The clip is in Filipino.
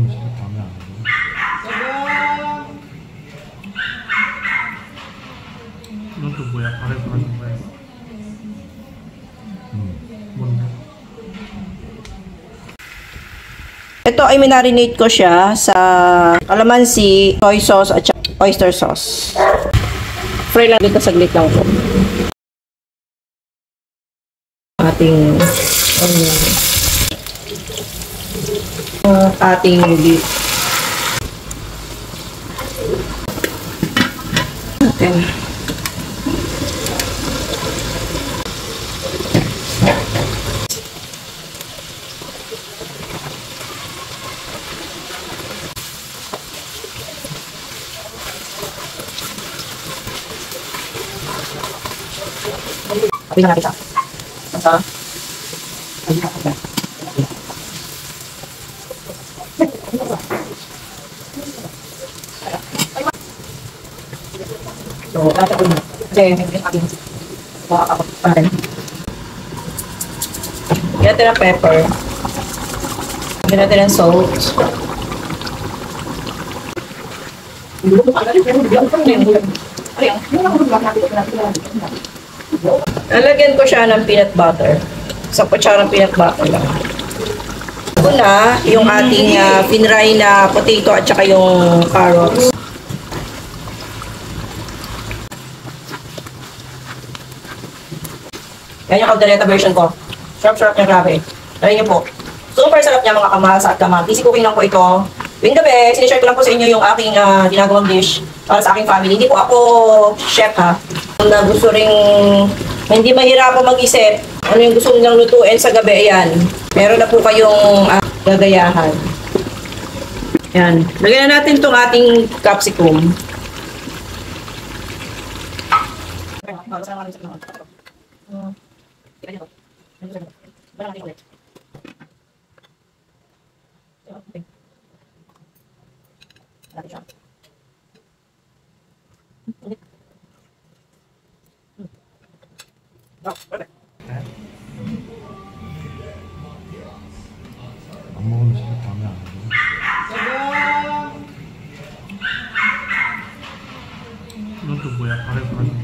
음식이 다음에 안 오고. 이건 또 뭐야? 발에서 하는 거야? 뭔데? Ito ay minarinate ko siya sa calamansi, soy sauce at oyster sauce. Fry lang dito, saglit lang po. Ating beef. Natin. Tingnan natin siya. So, nasa ko na. Kasi, may aking makakapag pa rin. Lagyan natin ng pepper. Lagyan natin ng salt. Lalagyan ko siya ng peanut butter. Isang kutsarang peanut butter lang. Ito na yung ating finry na potato at saka yung carrots. Yan yung caldereta version ko. Sarap-sarap niya, grabe. Try niyo po. Super sarap niya mga kamasa at kamang. Easy cooking lang po ito. Tuwing gabi, sinishare ko lang po sa inyo yung aking ginagawang dish para sa aking family. Hindi po ako chef ha. Kung na gusto ring hindi mahirapan mag-isip ano yung gusto nilang lutuin sa gabi, ayan. Meron na po kayong gagayahan. Ayan. Lagyan na natin itong ating capsicum. 안 먹은 음식이 다음에 안 오고. 이건 또 뭐야? 발에서 하는